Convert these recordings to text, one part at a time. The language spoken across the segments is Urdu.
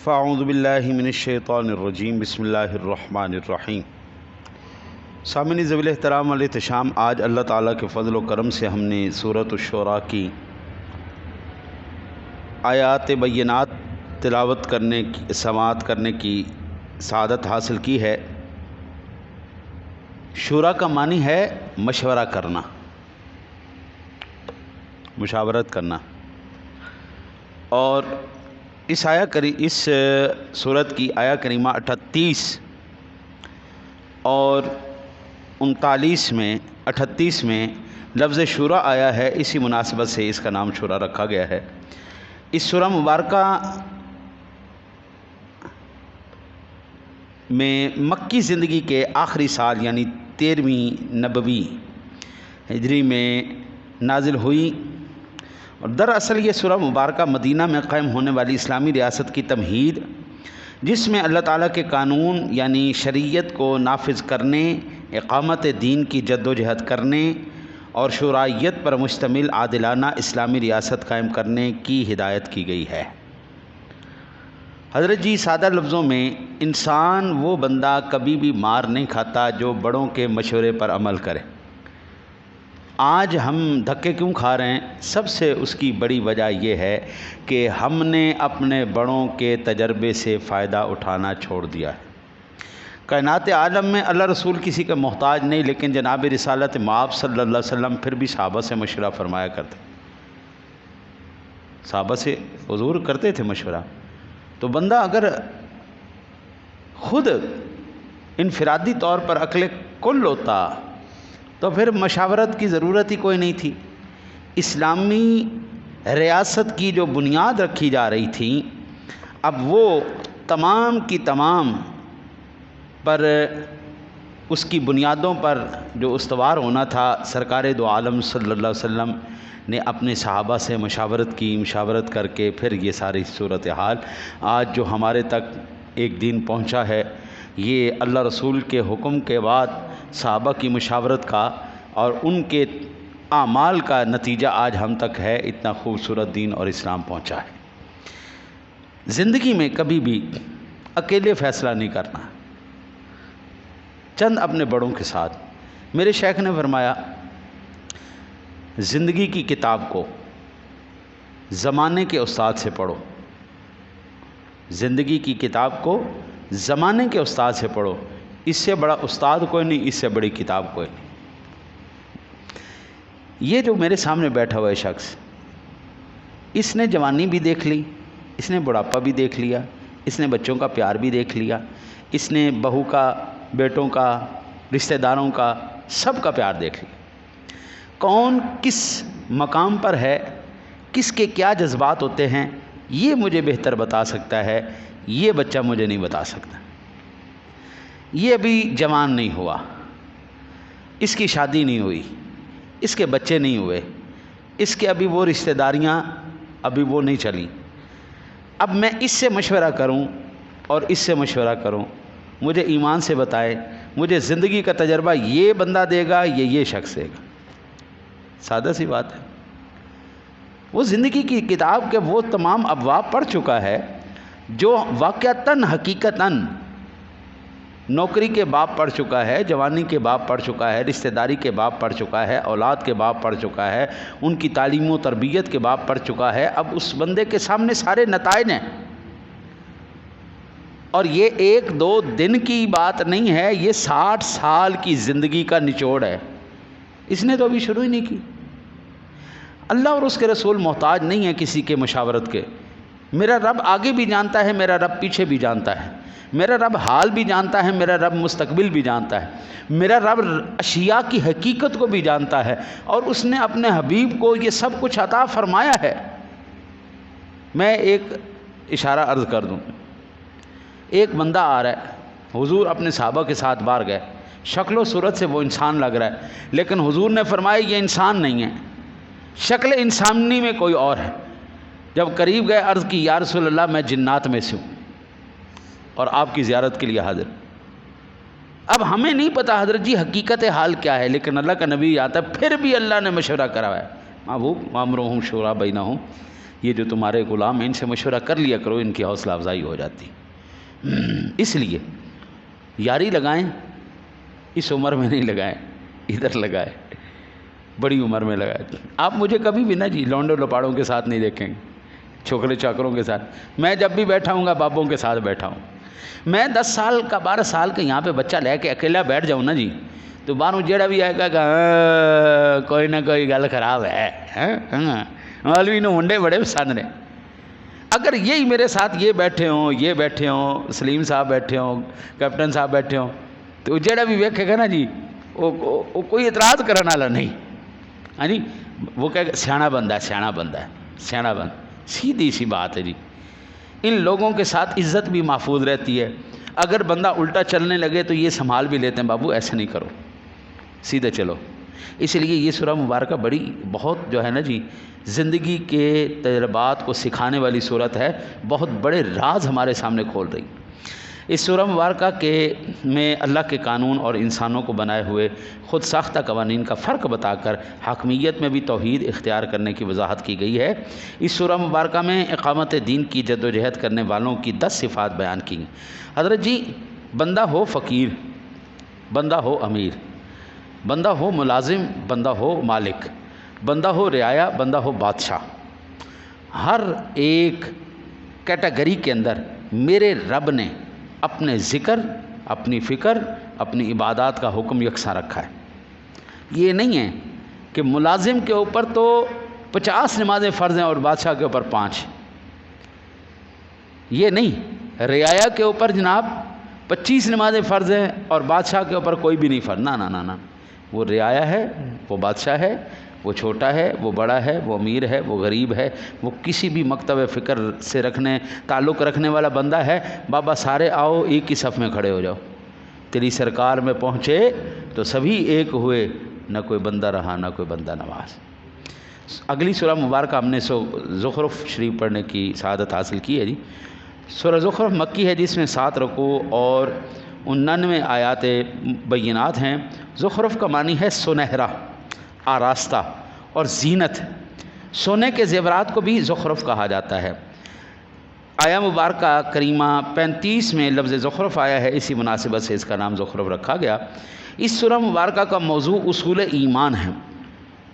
فاعوذ باللہ من الشیطان الرجیم بسم اللہ الرحمن الرحیم۔ سامعین ذویل احترام علیہ احتشام، آج اللہ تعالیٰ کے فضل و کرم سے ہم نے سورۃ الشعراء کی آیات بینات تلاوت کرنے کی سماعت کرنے کی سعادت حاصل کی ہے۔ شورا کا معنی ہے مشورہ کرنا، مشاورت کرنا، اور اس سورت کی آیا کریمہ 38 اور 38 میں لفظ شورا آیا ہے۔ اسی مناسبت سے اس کا نام شورا رکھا گیا ہے۔ اس سورہ مبارکہ میں مکی زندگی کے آخری سال یعنی 13ویں نبوی ہجری میں نازل ہوئی، اور دراصل یہ سورہ مبارکہ مدینہ میں قائم ہونے والی اسلامی ریاست کی تمہید، جس میں اللہ تعالیٰ کے قانون یعنی شریعت کو نافذ کرنے، اقامت دین کی جد و جہد کرنے اور شورائیت پر مشتمل عادلانہ اسلامی ریاست قائم کرنے کی ہدایت کی گئی ہے۔ حضرت جی سادہ لفظوں میں، انسان وہ بندہ کبھی بھی مار نہیں کھاتا جو بڑوں کے مشورے پر عمل کرے۔ آج ہم دھکے کیوں کھا رہے ہیں؟ سب سے اس کی بڑی وجہ یہ ہے کہ ہم نے اپنے بڑوں کے تجربے سے فائدہ اٹھانا چھوڑ دیا ہے۔ کائنات عالم میں اللہ رسول کسی کا محتاج نہیں، لیکن جناب رسالت مآب صلی اللہ علیہ وسلم پھر بھی صحابہ سے مشورہ فرمایا کرتے، صحابہ سے حضور کرتے تھے مشورہ۔ تو بندہ اگر خود انفرادی طور پر عقل کل ہوتا تو پھر مشاورت کی ضرورت ہی کوئی نہیں تھی۔ اسلامی ریاست کی جو بنیاد رکھی جا رہی تھی، اب وہ تمام کی تمام پر اس کی بنیادوں پر جو استوار ہونا تھا، سرکار دو عالم صلی اللہ علیہ وسلم نے اپنے صحابہ سے مشاورت کر کے پھر یہ ساری صورتحال آج جو ہمارے تک ایک دن پہنچا ہے، یہ اللہ رسول کے حکم کے بعد صحابہ کی مشاورت کا اور ان کے اعمال کا نتیجہ آج ہم تک ہے۔ اتنا خوبصورت دین اور اسلام پہنچا ہے۔ زندگی میں کبھی بھی اکیلے فیصلہ نہیں کرنا، چند اپنے بڑوں کے ساتھ۔ میرے شیخ نے فرمایا، زندگی کی کتاب کو زمانے کے استاد سے پڑھو، زندگی کی کتاب کو زمانے کے استاد سے پڑھو، اس سے بڑا استاد کوئی نہیں، اس سے بڑی کتاب کوئی نہیں۔ یہ جو میرے سامنے بیٹھا ہوا ہے شخص، اس نے جوانی بھی دیکھ لی، اس نے بڑھاپا بھی دیکھ لیا، اس نے بچوں کا پیار بھی دیکھ لیا، اس نے بہو کا، بیٹوں کا، رشتہ داروں کا، سب کا پیار دیکھ لیا۔ کون کس مقام پر ہے، کس کے کیا جذبات ہوتے ہیں، یہ مجھے بہتر بتا سکتا ہے، یہ بچہ مجھے نہیں بتا سکتا۔ یہ ابھی جوان نہیں ہوا، اس کی شادی نہیں ہوئی، اس کے بچے نہیں ہوئے، اس کے ابھی وہ رشتہ داریاں ابھی وہ نہیں چلیں۔ اب میں اس سے مشورہ کروں اور اس سے مشورہ کروں، مجھے ایمان سے بتائے، مجھے زندگی کا تجربہ یہ بندہ دے گا، یہ شخص دے گا۔ سادہ سی بات ہے۔ وہ زندگی کی کتاب کے وہ تمام ابواب پڑھ چکا ہے جو واقعتاً حقیقتاً نوکری کے باب پڑھ چکا ہے، جوانی کے باب پڑھ چکا ہے، رشتہ داری کے باب پڑھ چکا ہے، اولاد کے باب پڑھ چکا ہے، ان کی تعلیم و تربیت کے باب پڑھ چکا ہے۔ اب اس بندے کے سامنے سارے نتائج ہیں، اور یہ 1-2 دن کی بات نہیں ہے، یہ 60 سال کی زندگی کا نچوڑ ہے۔ اس نے تو ابھی شروع ہی نہیں کی۔ اللہ اور اس کے رسول محتاج نہیں ہے کسی کے مشاورت کے۔ میرا رب آگے بھی جانتا ہے، میرا رب پیچھے بھی جانتا ہے، میرا رب حال بھی جانتا ہے، میرا رب مستقبل بھی جانتا ہے، میرا رب اشیاء کی حقیقت کو بھی جانتا ہے، اور اس نے اپنے حبیب کو یہ سب کچھ عطا فرمایا ہے۔ میں ایک اشارہ عرض کر دوں۔ ایک بندہ آ رہا ہے، حضور اپنے صحابہ کے ساتھ باہر گئے، شکل و صورت سے وہ انسان لگ رہا ہے، لیکن حضور نے فرمایا یہ انسان نہیں ہے، شکل انسانی میں کوئی اور ہے۔ جب قریب گئے، عرض کی، یا رسول اللہ میں جنات میں سے ہوں اور آپ کی زیارت کے لیے حاضر۔ اب ہمیں نہیں پتا حضرت جی حقیقت حال کیا ہے، لیکن اللہ کا نبی آتا ہے، پھر بھی اللہ نے مشورہ کرا ہے، محبوب وامرہم شورا بینہم، یہ جو تمہارے غلام ہیں ان سے مشورہ کر لیا کرو، ان کی حوصلہ افزائی ہو جاتی۔ اس لیے یاری لگائیں، اس عمر میں نہیں لگائیں، ادھر لگائیں، بڑی عمر میں لگائیں۔ آپ مجھے کبھی بھی نہ جی لونڈوں لپاڑوں کے ساتھ نہیں دیکھیں گے، چھوکرے چاکروں کے ساتھ۔ میں جب بھی بیٹھا ہوں گا بابوں کے ساتھ بیٹھا ہوں۔ میں 10 سال کا 12 سال کا یہاں پہ بچہ لے کے اکیلا بیٹھ جاؤں نا جی، تو باہروں جیڑا بھی آئے گا کوئی نہ کوئی گل خراب ہے، مولوی نو منڈے بڑے پسند نے۔ اگر یہی میرے ساتھ یہ بیٹھے ہوں، سلیم صاحب بیٹھے ہوں، کیپٹن صاحب بیٹھے ہوں، تو جیڑا بھی ویکھے گا نا جی وہ کوئی اعتراض کرنے والا نہیں، ہاں جی، وہ کہے گا سیاڑا بندہ ہے، سیاڑا بندہ ہے، سیاڑا بندہ۔ سیدھی سی بات ہے جی۔ ان لوگوں کے ساتھ عزت بھی محفوظ رہتی ہے۔ اگر بندہ الٹا چلنے لگے تو یہ سنبھال بھی لیتے ہیں، بابو ایسے نہیں کرو، سیدھے چلو۔ اس لیے یہ سورہ مبارکہ بہت جو ہے نا جی زندگی کے تجربات کو سکھانے والی صورت ہے، بہت بڑے راز ہمارے سامنے کھول رہی۔ اس سورہ مبارکہ میں اللہ کے قانون اور انسانوں کو بنائے ہوئے خود ساختہ قوانین کا فرق بتا کر حاکمیت میں بھی توحید اختیار کرنے کی وضاحت کی گئی ہے۔ اس سورہ مبارکہ میں اقامت دین کی جد و جہد کرنے والوں کی 10 صفات بیان کی ہیں۔ حضرت جی، بندہ ہو فقیر، بندہ ہو امیر، بندہ ہو ملازم، بندہ ہو مالک، بندہ ہو رعایا، بندہ ہو بادشاہ، ہر ایک کیٹیگری کے اندر میرے رب نے اپنے ذکر، اپنی فکر، اپنی عبادات کا حکم یکساں رکھا ہے۔ یہ نہیں ہے کہ ملازم کے اوپر تو 50 نمازیں فرض ہیں اور بادشاہ کے اوپر 5۔ یہ نہیں، رعایا کے اوپر جناب 25 نمازیں فرض ہیں اور بادشاہ کے اوپر کوئی بھی نہیں فرض۔ نہ، وہ رعایا ہے، وہ بادشاہ ہے، وہ چھوٹا ہے، وہ بڑا ہے، وہ امیر ہے، وہ غریب ہے، وہ کسی بھی مکتب فکر سے تعلق رکھنے والا بندہ ہے، بابا سارے آؤ ایک ہی صف میں کھڑے ہو جاؤ، تیری سرکار میں پہنچے تو سبھی ایک ہوئے، نہ کوئی بندہ رہا نہ کوئی بندہ نواز۔ اگلی سورہ مبارکہ ہم نے زخرف شریف پڑھنے کی سعادت حاصل کی ہے جی۔ سورہ زخرف مکی ہے جس میں 7 رکوع اور 99 آیات بینات ہیں۔ زخرف کا معنی ہے سنہرا، آراستہ اور زینت۔ سونے کے زیورات کو بھی زخرف کہا جاتا ہے۔ آیہ مبارکہ کریمہ 35 میں لفظ زخرف آیا ہے، اسی مناسبت سے اس کا نام زخرف رکھا گیا۔ اس سورہ مبارکہ کا موضوع اصول ایمان ہے۔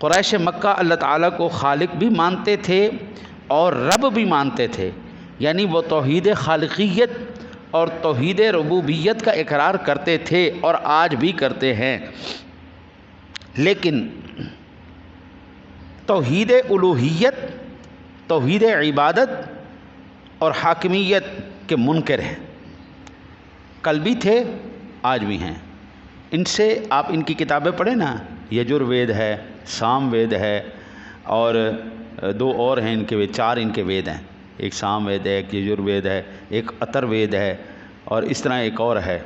قریش مکہ اللہ تعالیٰ کو خالق بھی مانتے تھے اور رب بھی مانتے تھے، یعنی وہ توحید خالقیت اور توحید ربوبیت کا اقرار کرتے تھے اور آج بھی کرتے ہیں، لیکن توحید الوہیت، توحید عبادت اور حاکمیت کے منکر ہیں۔ کل بھی تھے، آج بھی ہیں۔ ان سے آپ ان کی کتابیں پڑھیں نا، یجروید ہے، سام وید ہے، اور 2 اور ہیں ان کے وید، 4 ان کے وید ہیں، ایک سام وید ہے، ایک یجروید ہے، ایک اتر وید ہے، اور اس طرح ایک اور ہے۔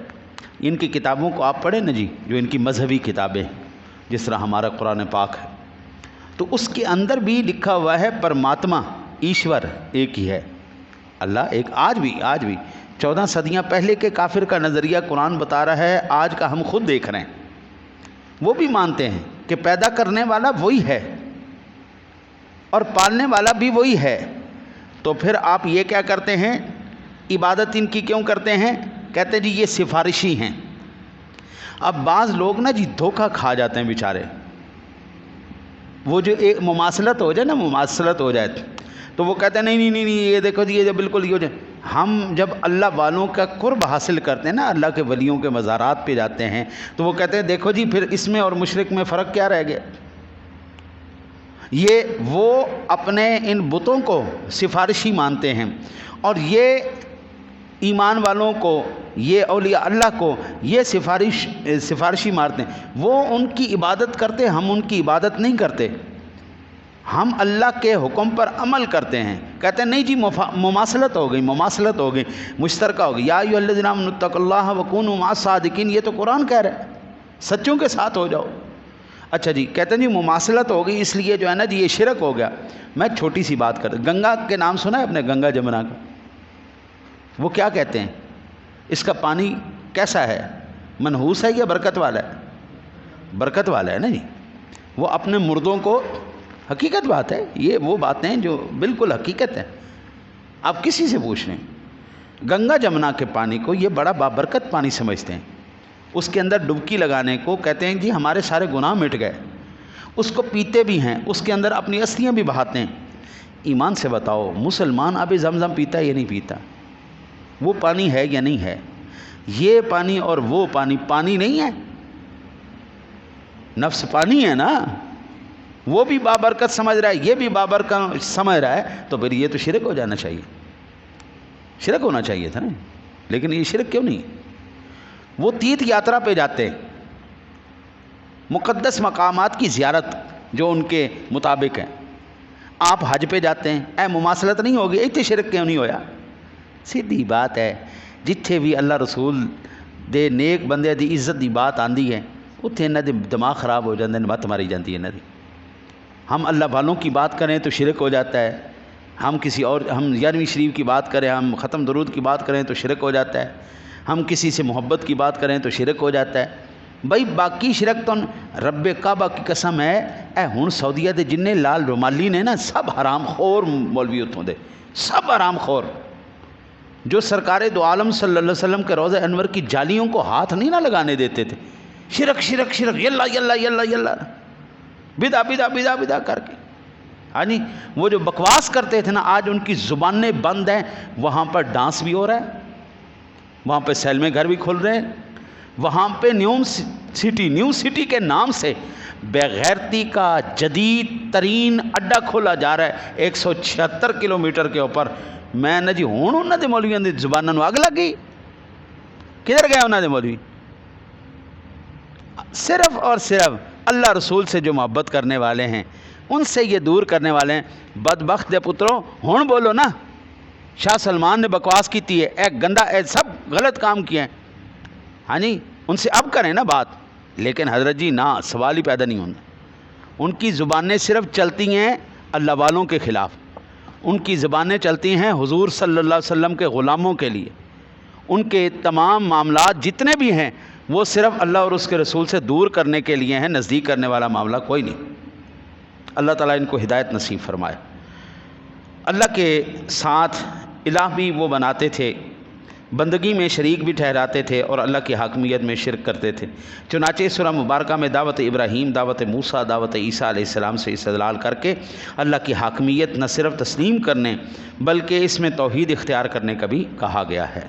ان کی کتابوں کو آپ پڑھیں نا جی، جو ان کی مذہبی کتابیں، جس طرح ہمارا قرآن پاک ہے، تو اس کے اندر بھی لکھا ہوا ہے پرماتما ایشور ایک ہی ہے، اللہ ایک۔ آج بھی 14 صدیاں پہلے کے کافر کا نظریہ قرآن بتا رہا ہے، آج کا ہم خود دیکھ رہے ہیں۔ وہ بھی مانتے ہیں کہ پیدا کرنے والا وہی ہے اور پالنے والا بھی وہی ہے، تو پھر آپ یہ کیا کرتے ہیں؟ عبادت ان کی کیوں کرتے ہیں؟ کہتے ہیں جی یہ سفارشی ہیں۔ اب بعض لوگ نا جی دھوکہ کھا جاتے ہیں بیچارے، وہ جو ایک مماثلت ہو جائے نا، مماثلت ہو جائے تو وہ کہتے ہیں نہیں یہ دیکھو جی، یہ بالکل یہ ہو جائے۔ ہم جب اللہ والوں کا قرب حاصل کرتے ہیں نا، اللہ کے ولیوں کے مزارات پہ جاتے ہیں، تو وہ کہتے ہیں دیکھو جی پھر اس میں اور مشرک میں فرق کیا رہ گیا؟ یہ وہ اپنے ان بتوں کو سفارشی مانتے ہیں، اور یہ ایمان والوں کو، یہ اولیاء اللہ کو یہ سفارشی مارتے ہیں۔ وہ ان کی عبادت کرتے، ہم ان کی عبادت نہیں کرتے، ہم اللہ کے حکم پر عمل کرتے ہیں۔ کہتے ہیں نہیں جی مماثلت ہو گئی، مشترکہ ہو گئی۔ یا ایھا الذین آمنوا اتقوا اللہ وکونوا مع الصادقین، یہ تو قرآن کہہ رہا ہے، سچوں کے ساتھ ہو جاؤ۔ اچھا جی، کہتے ہیں جی مماثلت ہو گئی، اس لیے جو ہے نا جی یہ شرک ہو گیا۔ میں چھوٹی سی بات کرتا، گنگا کے نام سنا ہے اپنے؟ گنگا جمنا کا وہ کیا کہتے ہیں؟ اس کا پانی کیسا ہے؟ منحوس ہے یا برکت والا ہے؟ برکت والا ہے نا جی۔ وہ اپنے مردوں کو حقیقت بات ہے، یہ وہ باتیں جو بالکل حقیقت ہے. آپ کسی سے پوچھ لیں، گنگا جمنا کے پانی کو یہ بڑا بابرکت پانی سمجھتے ہیں. اس کے اندر ڈبکی لگانے کو کہتے ہیں جی ہمارے سارے گناہ مٹ گئے. اس کو پیتے بھی ہیں، اس کے اندر اپنی استھیاں بھی بہاتے ہیں. ایمان سے بتاؤ، مسلمان ابھی زمزم پیتا ہے یا نہیں پیتا؟ وہ پانی ہے یا نہیں ہے؟ یہ پانی اور وہ پانی پانی نہیں ہے. نفس پانی ہے نا، وہ بھی بابرکت سمجھ رہا ہے، یہ بھی بابرکت سمجھ رہا ہے، تو پھر یہ تو شرک ہو جانا چاہیے. شرک ہونا چاہیے تھا نا، لیکن یہ شرک کیوں نہیں؟ وہ تیرتھ یاترا پہ جاتے ہیں، مقدس مقامات کی زیارت جو ان کے مطابق ہے. آپ حج پہ جاتے ہیں، اے مماثلت نہیں ہوگی، اتنے شرک کیوں نہیں ہویا؟ سیدھی بات ہے، جتھے بھی اللہ رسول دے نیک بندے دی عزت دی بات آندی ہے اتنے انہاں دے دماغ خراب ہو جاندے، مت ماری جاتی ہے انہاں دی. ہم اللہ والوں کی بات کریں تو شرک ہو جاتا ہے، ہم کسی اور، ہم 11ویں شریف کی بات کریں، ہم ختم درود کی بات کریں تو شرک ہو جاتا ہے، ہم کسی سے محبت کی بات کریں تو شرک ہو جاتا ہے. بھائی باقی شرک تو رب کعبہ کی قسم ہے، اے ہن سعودیہ دے جننے لال رومالی نے نا، سب حرام خور مولوی اتوں دے، سب حرام خور، جو سرکار دو عالم صلی اللہ علیہ وسلم کے روضہ انور کی جالیوں کو ہاتھ نہیں نہ لگانے دیتے تھے. شرک شرک شرک، یلا یلا یلا یلا، بدعہ بدعہ بدعہ بدعہ کر کے. ہاں جی، وہ جو بکواس کرتے تھے نا، آج ان کی زبانیں بند ہیں. وہاں پر ڈانس بھی ہو رہا ہے، وہاں پہ سینما گھر بھی کھل رہے ہیں، وہاں پہ نیو سٹی کے نام سے بےغیرتی کا جدید ترین اڈا کھولا جا رہا ہے 176 کلومیٹر کے اوپر. میں نہ جی ہوں انہوں نے مولویوں دی زبانوں نو اگ لگ گئی. کدھر گئے انہوں نے مولوی؟ صرف اور صرف اللہ رسول سے جو محبت کرنے والے ہیں، ان سے یہ دور کرنے والے ہیں. بدبخت دے پتروں، ہون بولو نا. شاہ سلمان نے بکواس کی تھی ہے، اے گندا، اے سب غلط کام کیے ہیں. ہاں جی، ان سے اب کریں نا بات. لیکن حضرت جی نہ، سوال ہی پیدا نہیں ہوتا. ان کی زبانیں صرف چلتی ہیں اللہ والوں کے خلاف، ان کی زبانیں چلتی ہیں حضور صلی اللہ علیہ وسلم کے غلاموں کے لیے. ان کے تمام معاملات جتنے بھی ہیں وہ صرف اللہ اور اس کے رسول سے دور کرنے کے لیے ہیں، نزدیک کرنے والا معاملہ کوئی نہیں. اللہ تعالیٰ ان کو ہدایت نصیب فرمائے. اللہ کے ساتھ الہ بھی وہ بناتے تھے، بندگی میں شریک بھی ٹھہراتے تھے، اور اللہ کی حاکمیت میں شرک کرتے تھے. چنانچہ سورہ مبارکہ میں دعوت ابراہیم، دعوت موسیٰ، دعوت عیسیٰ علیہ السلام سے استدلال کر کے اللہ کی حاکمیت نہ صرف تسلیم کرنے بلکہ اس میں توحید اختیار کرنے کا بھی کہا گیا ہے.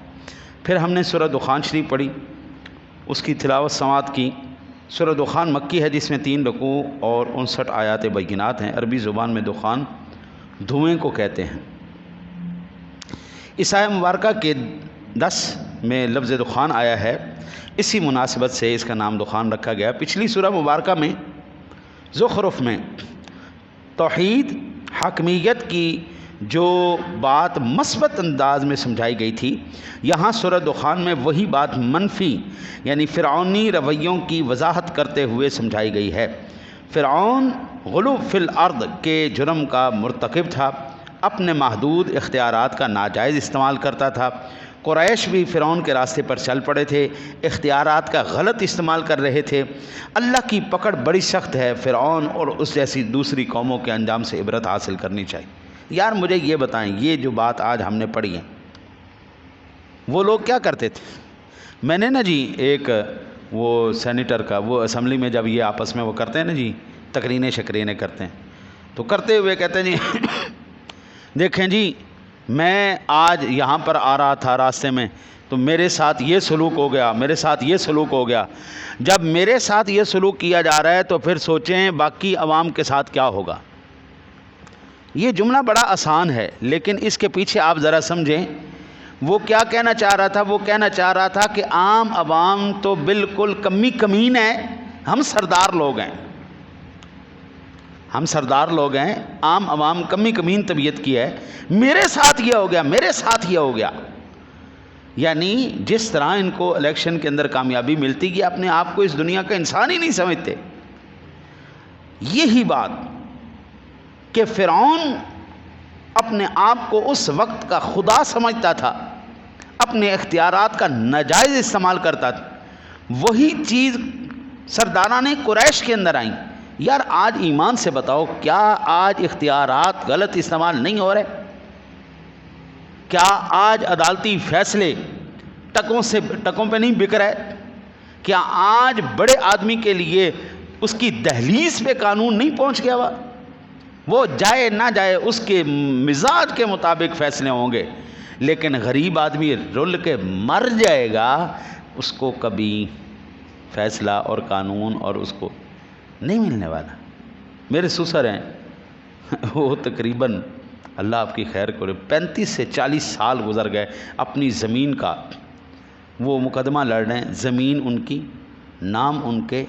پھر ہم نے سورہ دخان شریف پڑھی، اس کی تلاوت سماعت کی. سورہ دخان مکی ہے، جس میں 3 رکوع اور 59 آیات بینات ہیں. عربی زبان میں دخان دھوئیں کو کہتے ہیں. اس آیہ مبارکہ کے 10 میں لفظ دخان آیا ہے، اسی مناسبت سے اس کا نام دخان رکھا گیا. پچھلی سورہ مبارکہ میں زخرف میں توحید حاکمیت کی جو بات مثبت انداز میں سمجھائی گئی تھی، یہاں سورہ دخان میں وہی بات منفی یعنی فرعونی رویوں کی وضاحت کرتے ہوئے سمجھائی گئی ہے. فرعون غلو فی الارض کے جرم کا مرتکب تھا، اپنے محدود اختیارات کا ناجائز استعمال کرتا تھا. قریش بھی فرعون کے راستے پر چل پڑے تھے، اختیارات کا غلط استعمال کر رہے تھے. اللہ کی پکڑ بڑی سخت ہے. فرعون اور اس جیسی دوسری قوموں کے انجام سے عبرت حاصل کرنی چاہیے. یار مجھے یہ بتائیں، یہ جو بات آج ہم نے پڑھی ہے، وہ لوگ کیا کرتے تھے؟ میں نے نا جی ایک وہ سینیٹر کا، وہ اسمبلی میں جب یہ آپس میں وہ کرتے ہیں نا جی، تقریریں شکرینے کرتے ہیں، تو کرتے ہوئے کہتے ہیں جی دیکھیں جی میں آج یہاں پر آ رہا تھا راستے میں، تو میرے ساتھ یہ سلوک ہو گیا، میرے ساتھ یہ سلوک ہو گیا. جب میرے ساتھ یہ سلوک کیا جا رہا ہے تو پھر سوچیں باقی عوام کے ساتھ کیا ہوگا. یہ جملہ بڑا آسان ہے، لیکن اس کے پیچھے آپ ذرا سمجھیں وہ کیا کہنا چاہ رہا تھا. وہ کہنا چاہ رہا تھا کہ عام عوام تو بالکل کمی کمین ہے، ہم سردار لوگ ہیں، ہم سردار لوگ ہیں، عام عوام کمی کمین طبیعت کی ہے، میرے ساتھ یہ ہو گیا، میرے ساتھ یہ ہو گیا. یعنی جس طرح ان کو الیکشن کے اندر کامیابی ملتی کہ اپنے آپ کو اس دنیا کا انسان ہی نہیں سمجھتے. یہی بات کہ فرعون اپنے آپ کو اس وقت کا خدا سمجھتا تھا، اپنے اختیارات کا ناجائز استعمال کرتا تھا، وہی چیز سرداران قریش کے اندر آئیں. یار آج ایمان سے بتاؤ، کیا آج اختیارات غلط استعمال نہیں ہو رہے؟ کیا آج عدالتی فیصلے ٹکوں پہ نہیں بک رہے؟ کیا آج بڑے آدمی کے لیے اس کی دہلیز پہ قانون نہیں پہنچ گیا؟ وہ جائے نہ جائے اس کے مزاج کے مطابق فیصلے ہوں گے، لیکن غریب آدمی رل کے مر جائے گا، اس کو کبھی فیصلہ اور قانون اور اس کو نہیں ملنے والا۔ میرے سسر ہیں، وہ تقریباً اللہ آپ کی خیر کرے 35 سے 40 سال گزر گئے اپنی زمین کا، وہ مقدمہ لڑ رہے ہیں، زمین ان کی، نام ان کے،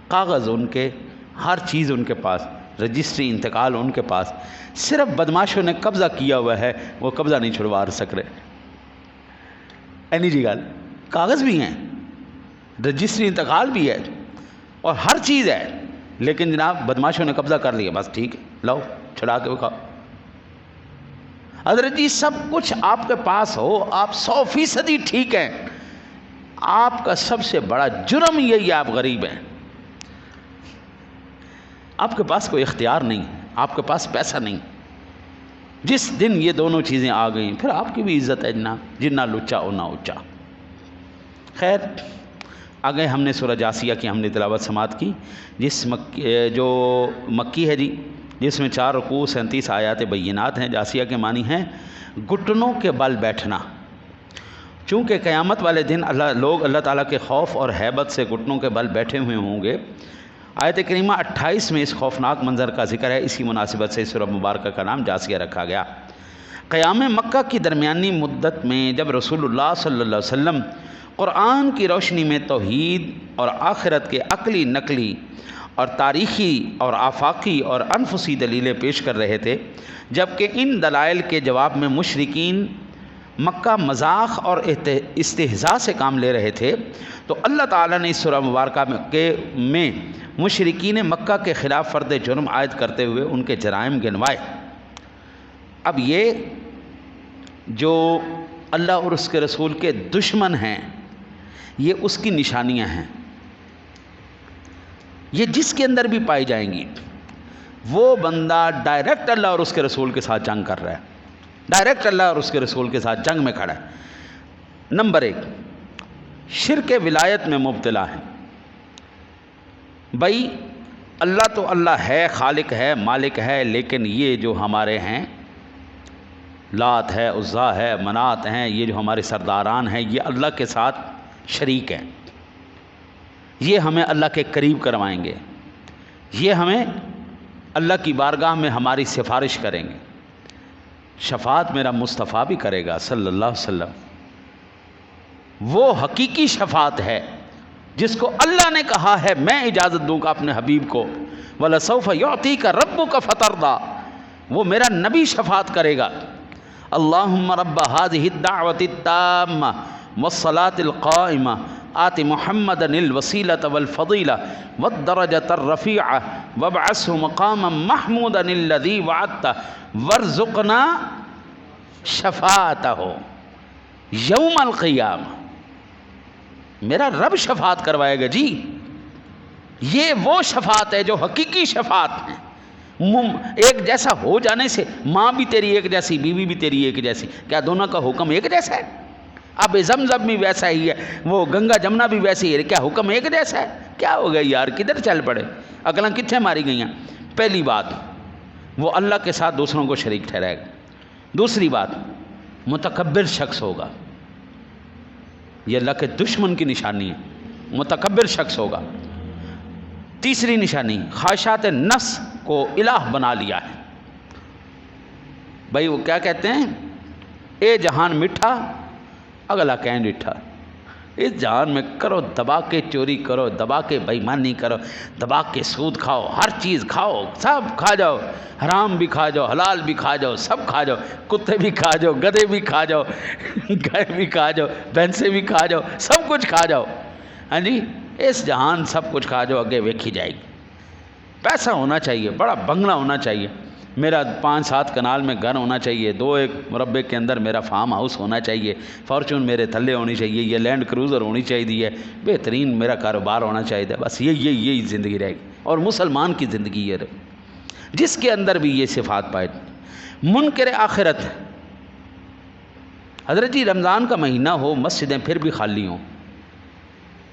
کاغذ ان کے، ہر چیز ان کے پاس، رجسٹری انتقال ان کے پاس، صرف بدماشوں نے قبضہ کیا ہوا ہے، وہ قبضہ نہیں چھڑوا سک رہے۔ اینی جی گل، کاغذ بھی ہیں، رجسٹری انتقال بھی ہے اور ہر چیز ہے، لیکن جناب بدماشوں نے قبضہ کر لیا، بس ٹھیک ہے لاؤ چھڑا کے بکھاؤ۔ حضرت جی سب کچھ آپ کے پاس ہو، آپ 100% ٹھیک ہیں، آپ کا سب سے بڑا جرم یہی ہے آپ غریب ہیں، آپ کے پاس کوئی اختیار نہیں، آپ کے پاس پیسہ نہیں۔ جس دن یہ دونوں چیزیں آ گئیں پھر آپ کی بھی عزت ہے جناب، جنا لچا او نہ اچا۔ خیر آگے ہم نے سورہ جاسیہ کی ہم نے تلاوت سماعت کی، جو مکی ہے جی، جس میں 4 رکوع 37 آیات بینات ہیں۔ جاسیہ کے معنی ہیں گھٹنوں کے بل بیٹھنا۔ چونکہ قیامت والے دن لوگ اللہ تعالیٰ کے خوف اور ہیبت سے گھٹنوں کے بل بیٹھے ہوئے ہوں گے۔ آیت کریمہ 28 میں اس خوفناک منظر کا ذکر ہے، اسی مناسبت سے سورہ مبارکہ کا نام جاسیہ رکھا گیا۔ قیام مکہ کی درمیانی مدت میں جب رسول اللہ صلی اللہ علیہ وسلم قرآن کی روشنی میں توحید اور آخرت کے عقلی، نقلی اور تاریخی اور آفاقی اور انفسی دلیلیں پیش کر رہے تھے، جبکہ ان دلائل کے جواب میں مشرکین مکہ مذاق اور استہزاء سے کام لے رہے تھے، تو اللہ تعالیٰ نے اس سورہ مبارکہ میں مشرکین مکہ کے خلاف فرد جرم عائد کرتے ہوئے ان کے جرائم گنوائے۔ اب یہ جو اللہ اور اس کے رسول کے دشمن ہیں، یہ اس کی نشانیاں ہیں، یہ جس کے اندر بھی پائی جائیں گی، وہ بندہ ڈائریکٹ اللہ اور اس کے رسول کے ساتھ جنگ کر رہا ہے، ڈائریکٹ اللہ اور اس کے رسول کے ساتھ جنگ میں کھڑا ہے۔ نمبر 1، شرک ولایت میں مبتلا ہے۔ بھائی اللہ تو اللہ ہے، خالق ہے، مالک ہے، لیکن یہ جو ہمارے ہیں لات ہے، عزا ہے، منات ہیں، یہ جو ہمارے سرداران ہیں، یہ اللہ کے ساتھ شریک ہیں، یہ ہمیں اللہ کے قریب کروائیں گے، یہ ہمیں اللہ کی بارگاہ میں ہماری سفارش کریں گے، شفاعت میرا مصطفیٰ بھی کرے گا صلی اللہ علیہ وسلم۔ وہ حقیقی شفاعت ہے جس کو اللہ نے کہا ہے میں اجازت دوں گا اپنے حبیب کو، وَلَسَوْفَ يُعْطِيكَ رَبُّكَ فَتَرْضَىٰ، وہ میرا نبی شفاعت کرے گا۔ اللہم رب هذه الدعوة التامة والصلاة القائمة آت محمدا الوسیلة والفضیلة والدرجة الرفیعة وابعثه مقاما محمودا الذی وعدته وارزقنا شفاعته یوم القیامہ۔ میرا رب شفاعت کروائے گا جی، یہ وہ شفاعت ہے جو حقیقی شفاعت ہے۔ ایک جیسا ہو جانے سے، ماں بھی تیری ایک جیسی، بیوی بھی تیری ایک جیسی، کیا دونوں کا حکم ایک جیسا ہے؟ اب زمزم بھی ویسا ہی ہے، وہ گنگا جمنا بھی ویسی ہے، کیا حکم ایک جیسا ہے؟ کیا ہو گیا یار، کدھر چل پڑے، عقلاں کتنے ماری گئی ہیں؟ پہلی بات، وہ اللہ کے ساتھ دوسروں کو شریک ٹھہرائے گا۔ دوسری بات، متکبر شخص ہوگا، یہ اللہ کے دشمن کی نشانی ہے، متکبر شخص ہوگا۔ تیسری نشانی، خواہشات نفس کو الہ بنا لیا ہے۔ بھائی وہ کیا کہتے ہیں، اے جہان مٹھا اگلا کہیں ڈٹھا، اس جہان میں کرو دبا کے چوری کرو، دبا کے بےایمانی کرو، دبا کے سود کھاؤ، ہر چیز کھاؤ، سب کھا جاؤ، حرام بھی کھا جاؤ، حلال بھی کھا جاؤ، سب کھا جاؤ، کتے بھی کھا جاؤ، گدھے بھی کھا جاؤ، گائے بھی کھا جاؤ، بھینسیں بھی کھا جاؤ، سب کچھ کھا جاؤ، ہاں جی، اس جہان سب کچھ کھا جاؤ، اگے ویکھی جائے گی۔ پیسہ ہونا چاہیے، بڑا بنگلہ ہونا چاہیے، میرا 5-7 کنال میں گھر ہونا چاہیے، 2-1 مربع کے اندر میرا فارم ہاؤس ہونا چاہیے، فارچون میرے تھلے ہونی چاہیے، یہ لینڈ کروزر ہونی چاہیے، بہترین میرا کاروبار ہونا چاہیے، بس یہی زندگی رہے گی۔ اور مسلمان کی زندگی یہ رہے جس کے اندر بھی یہ صفات پائے. منکر آخرت. حضرت جی رمضان کا مہینہ ہو، مسجدیں پھر بھی خالی ہوں،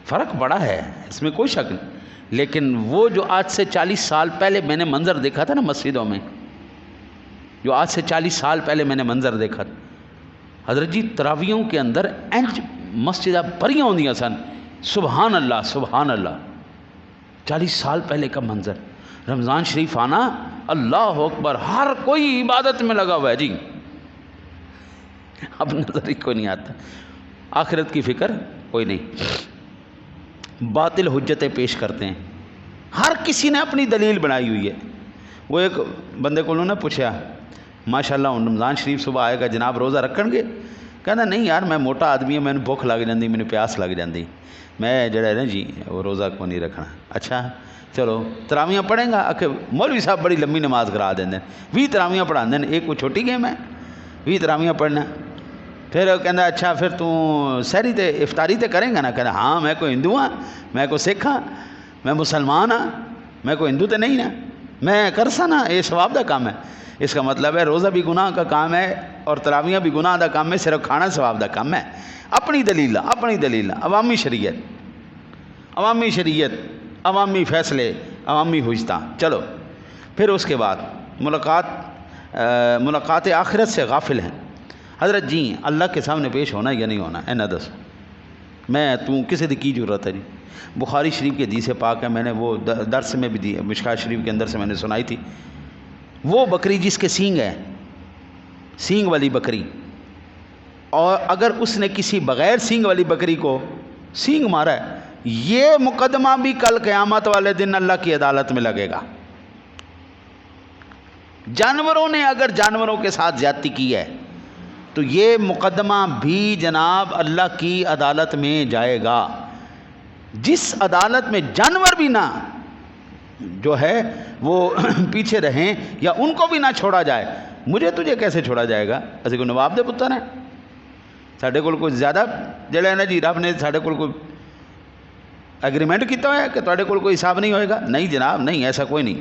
فرق بڑا ہے، اس میں کوئی شک نہیں. لیکن وہ جو آج سے 40 سال پہلے میں نے منظر دیکھا تھا نا مسجدوں میں، جو آج سے 40 سال پہلے میں نے منظر دیکھا تھا، حضرت جی تراویحوں کے اندر انج مسجدیں بھریاں ہوندیاں سن. سبحان اللہ سبحان اللہ. 40 سال پہلے کا منظر. رمضان شریف آنا، اللہ اکبر، ہر کوئی عبادت میں لگا ہوا ہے جی. اب نظر ہی کوئی نہیں آتا، آخرت کی فکر کوئی نہیں. باطل حجتیں پیش کرتے ہیں، ہر کسی نے اپنی دلیل بنائی ہوئی ہے. وہ ایک بندے کو انہوں نے پوچھا، ماشاءاللہ رمضان شریف صبح آئے گا جناب، روزہ رکھن گے؟ کہنا نہیں یار میں موٹا آدمی ہوں، میں نے بھوک لگ جاندی، میں نے پیاس لگ جاندی، میں جڑا ہے نا جی وہ روزہ کو نہیں رکھنا. اچھا چلو تراویحاں پڑھیں گا؟ کہ مولوی صاحب بڑی لمبی نماز کرا دیں 20 تراویحاں پڑھا دیں، ایک کوئی چھوٹی گیم ہے 20 تراویحاں پڑھنا. پھر وہ کہنا اچھا پھر تو سحری تے افطاری تے کریں گا نا؟ کہنا ہاں میں کوئی ہندو ہاں، میں کوئی سکھ ہاں، میں مسلمان ہاں، میں کوئی ہندو تے نہیں نا، میں کرسا نا، یہ ثواب دا کام ہے. اس کا مطلب ہے روزہ بھی گناہ کا کام ہے اور تراویحاں بھی گناہ دا کام ہے، صرف کھانا ثواب دا کام ہے. اپنی دلیل عوامی شریعت، عوامی شریعت، عوامی فیصلے، عوامی حجتاں. چلو پھر اس کے بعد ملاقات آخرت سے غافل ہیں. حضرت جی اللہ کے سامنے پیش ہونا یا نہیں ہونا؟ نہ دس میں کسی کی ضرورت ہے جی. بخاری شریف کی حدیث پاک ہے، میں نے وہ درس میں بھی دی، مشکات شریف کے اندر سے میں نے سنائی تھی. وہ بکری جس کے سینگ ہے، سینگ والی بکری، اور اگر اس نے کسی بغیر سینگ والی بکری کو سینگ مارا ہے، یہ مقدمہ بھی کل قیامت والے دن اللہ کی عدالت میں لگے گا. جانوروں نے اگر جانوروں کے ساتھ زیادتی کی ہے تو یہ مقدمہ بھی جناب اللہ کی عدالت میں جائے گا. جس عدالت میں جانور بھی نہ جو ہے وہ پیچھے رہیں یا ان کو بھی نہ چھوڑا جائے، مجھے تجھے کیسے چھوڑا جائے گا؟ اسی کو نواب دے پتر ہیں، ساڑھے کوئی زیادہ جڑا ہے نا جی رب نے ساڑھے کوئی ایگریمنٹ کیتا ہوا ہے کہ تواڈے کول کوئی حساب نہیں ہوئے گا؟ نہیں جناب، نہیں، ایسا کوئی نہیں.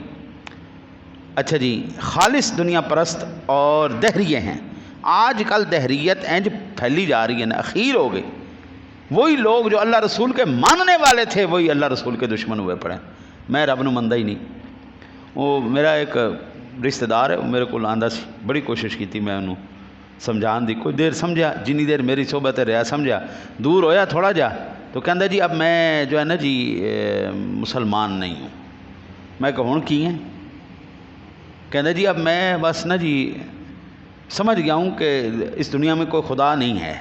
اچھا جی خالص دنیا پرست اور دہریے ہیں. آج کل دہریت انج پھیلی جا رہی ہے نا، اخیر ہو گئی. وہی لوگ جو اللہ رسول کے ماننے والے تھے وہی اللہ رسول کے دشمن ہوئے پڑے. میں رب نو مندا ہی نہیں. وہ میرا ایک رشتہ دار ہے، وہ میرے کو آندا سی، بڑی کوشش کی تھی میں انہوں سمجھان دی، کوئی دیر سمجھا، جنی دیر میری صحبت رہا سمجھا، دور ہویا تھوڑا جا تو کہندا جی اب میں جو ہے نا جی مسلمان نہیں ہوں. میں کہ ہن کی ہیں؟ کہندا جی اب میں بس نا جی سمجھ گیا ہوں کہ اس دنیا میں کوئی خدا نہیں ہے،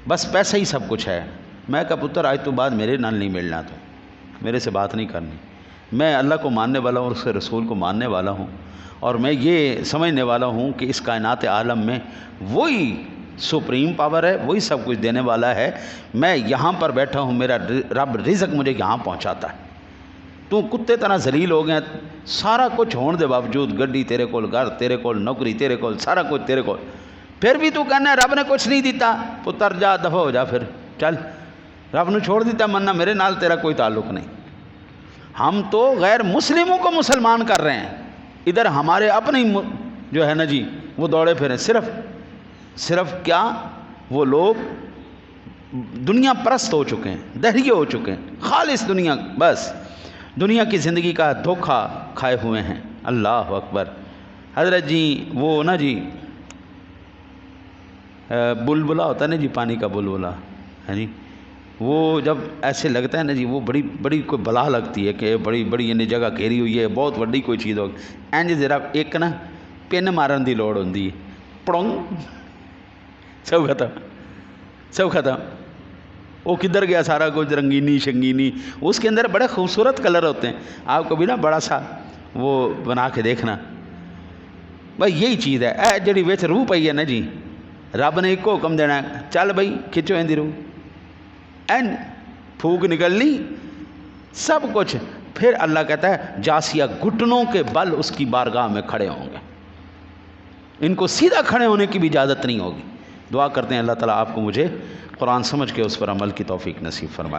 بس پیسہ ہی سب کچھ ہے. میں کہا پتر آج تو بعد میرے نال نہیں ملنا، تو میرے سے بات نہیں کرنی. میں اللہ کو ماننے والا ہوں اور اس کے رسول کو ماننے والا ہوں، اور میں یہ سمجھنے والا ہوں کہ اس کائنات عالم میں وہی سپریم پاور ہے، وہی سب کچھ دینے والا ہے. میں یہاں پر بیٹھا ہوں، میرا رب رزق مجھے یہاں پہنچاتا ہے. تو کتے طرح ذلیل ہو گئے، سارا کچھ ہون دے باوجود، گڈی تیرے کول، گھر تیرے کول، نوکری تیرے کول، سارا کچھ تیرے کول، پھر بھی تو کہنا ہے رب نے کچھ نہیں دیتا. پتر جا دفع ہو جا، پھر چل، رب نے چھوڑ دیتا مننا، میرے نال تیرا کوئی تعلق نہیں. ہم تو غیر مسلموں کو مسلمان کر رہے ہیں، ادھر ہمارے اپنے جو ہے نا جی وہ دوڑے پھریں. صرف کیا وہ لوگ دنیا پرست ہو چکے ہیں، دہریے ہو چکے ہیں، خالص دنیا، بس دنیا کی زندگی کا دھوکہ کھائے ہوئے ہیں. اللہ اکبر. حضرت جی وہ نا جی بلبلا ہوتا ہے نا جی، پانی کا بلبلا ہے جی، وہ جب ایسے لگتا ہے نا جی وہ بڑی کوئی بلا لگتی ہے کہ بڑی انہیں جگہ گھیری ہوئی ہے، بہت بڑی کوئی چیز ہوگی. اینج ذرا ایک نا پن مارن دی لوڑ ہوندی ہے، پڑونگ، سب ختم. وہ کدھر گیا سارا کچھ رنگینی شنگینی. اس کے اندر بڑے خوبصورت کلر ہوتے ہیں، آپ کو بھی نا بڑا سا وہ بنا کے دیکھنا. بھائی یہی چیز ہے، اے جڑی وچ روح پئی ہے نا جی، رب نے ایک کو حکم دینا ہے، چل بھائی کھچو اندی روح، این پھوک نکلنی سب کچھ. پھر اللہ کہتا ہے جاسیہ گھٹنوں کے بل اس کی بارگاہ میں کھڑے ہوں گے، ان کو سیدھا کھڑے ہونے کی بھی اجازت نہیں ہوگی. دعا کرتے ہیں اللہ تعالیٰ آپ کو مجھے قرآن سمجھ کے اس پر عمل کی توفیق نصیب فرمائے.